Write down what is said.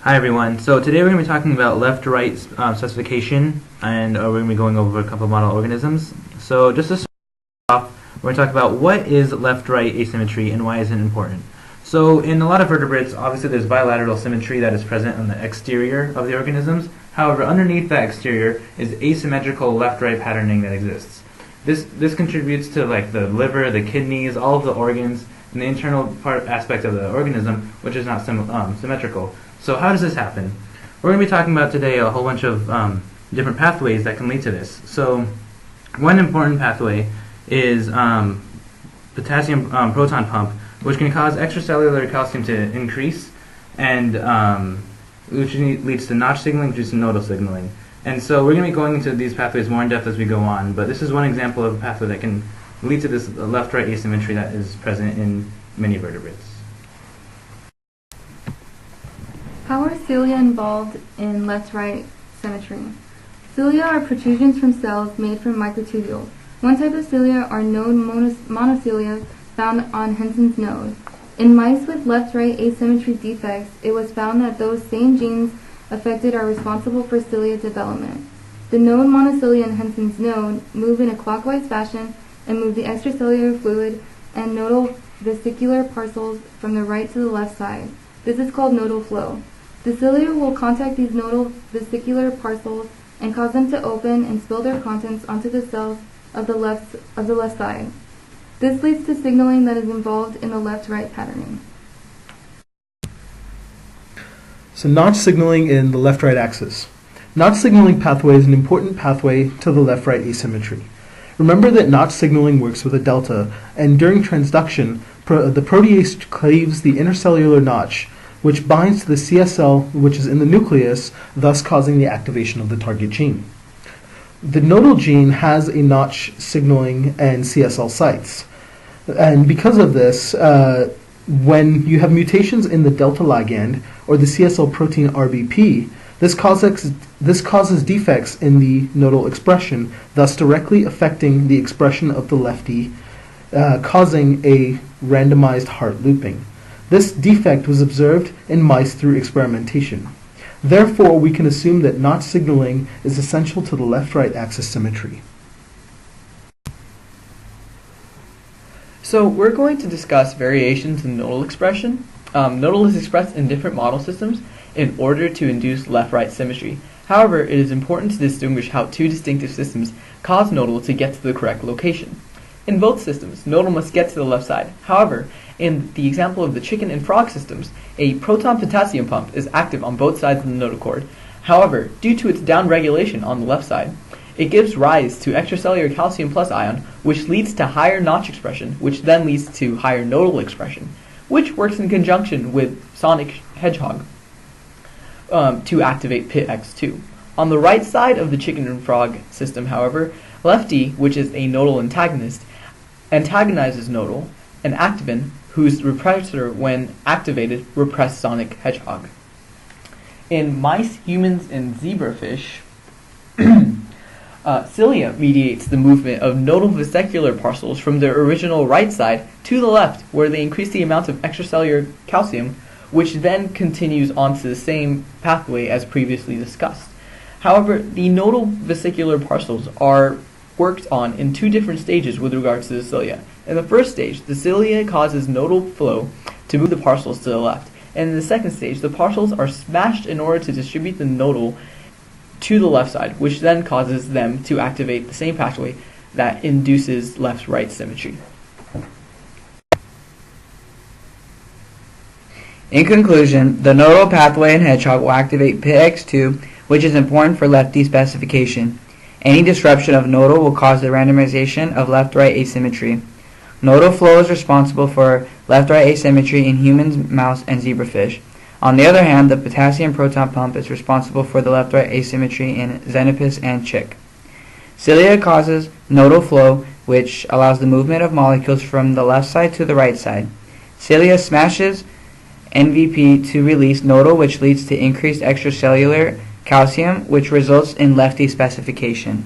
Hi everyone. So today we're going to be talking about left-right specification, and we're going to be going over a couple of model organisms. So just to start off, we're going to talk about what is left-right asymmetry and why is it important. So in a lot of vertebrates, obviously there's bilateral symmetry that is present on the exterior of the organisms. However, underneath that exterior is asymmetrical left-right patterning that exists. This contributes to like the liver, the kidneys, all of the organs, and the internal aspect of the organism, which is not symmetrical. So how does this happen? We're going to be talking about today a whole bunch of different pathways that can lead to this. So one important pathway is potassium proton pump, which can cause extracellular calcium to increase, and which leads to notch signaling, which is nodal signaling. And so we're going to be going into these pathways more in depth as we go on, but this is one example of a pathway that can lead to this left-right asymmetry that is present in many vertebrates. How are cilia involved in left-right symmetry? Cilia are protrusions from cells made from microtubules. One type of cilia are node monocilia found on Hensen's node. In mice with left-right asymmetry defects, it was found that those same genes affected are responsible for cilia development. The node monocilia in Hensen's node move in a clockwise fashion and move the extracellular fluid and nodal vesicular parcels from the right to the left side. This is called nodal flow. The cilia will contact these nodal vesicular parcels and cause them to open and spill their contents onto the cells of the left side. This leads to signaling that is involved in the left-right patterning. So notch signaling in the left-right axis. Notch signaling pathway is an important pathway to the left-right asymmetry. Remember that notch signaling works with a delta, and during transduction, the protease cleaves the intercellular notch, which binds to the CSL, which is in the nucleus, thus causing the activation of the target gene. The nodal gene has a notch signaling and CSL sites. And because of this, when you have mutations in the delta ligand or the CSL protein RBP, this causes defects in the nodal expression, thus directly affecting the expression of the lefty, causing a randomized heart looping. This defect was observed in mice through experimentation. Therefore, we can assume that notch signaling is essential to the left-right axis symmetry. So we're going to discuss variations in nodal expression. Nodal is expressed in different model systems in order to induce left-right symmetry. However, it is important to distinguish how two distinctive systems cause nodal to get to the correct location. In both systems, nodal must get to the left side. However, in the example of the chicken and frog systems, a proton potassium pump is active on both sides of the nodal cord. However, due to its downregulation on the left side, it gives rise to extracellular calcium plus ion, which leads to higher notch expression, which then leads to higher nodal expression, which works in conjunction with sonic hedgehog to activate PIT-X2. On the right side of the chicken and frog system, however, lefty, which is a nodal antagonist, antagonizes nodal, and activin, whose repressor when activated repress sonic hedgehog. In mice, humans, and zebrafish, cilia mediates the movement of nodal vesicular parcels from their original right side to the left, where they increase the amount of extracellular calcium, which then continues onto the same pathway as previously discussed. However, the nodal vesicular parcels are worked on in two different stages with regards to the cilia. In the first stage, the cilia causes nodal flow to move the parcels to the left, and in the second stage, the parcels are smashed in order to distribute the nodal to the left side, which then causes them to activate the same pathway that induces left-right symmetry. In conclusion, the nodal pathway in hedgehog will activate PIT-X2, which is important for lefty specification. Any disruption of nodal will cause the randomization of left-right asymmetry. Nodal flow is responsible for left-right asymmetry in humans, mouse, and zebrafish. On the other hand, the potassium proton pump is responsible for the left-right asymmetry in xenopus and chick. Cilia causes nodal flow, which allows the movement of molecules from the left side to the right side. Cilia smashes NVP to release nodal, which leads to increased extracellular calcium, which results in lefty specification.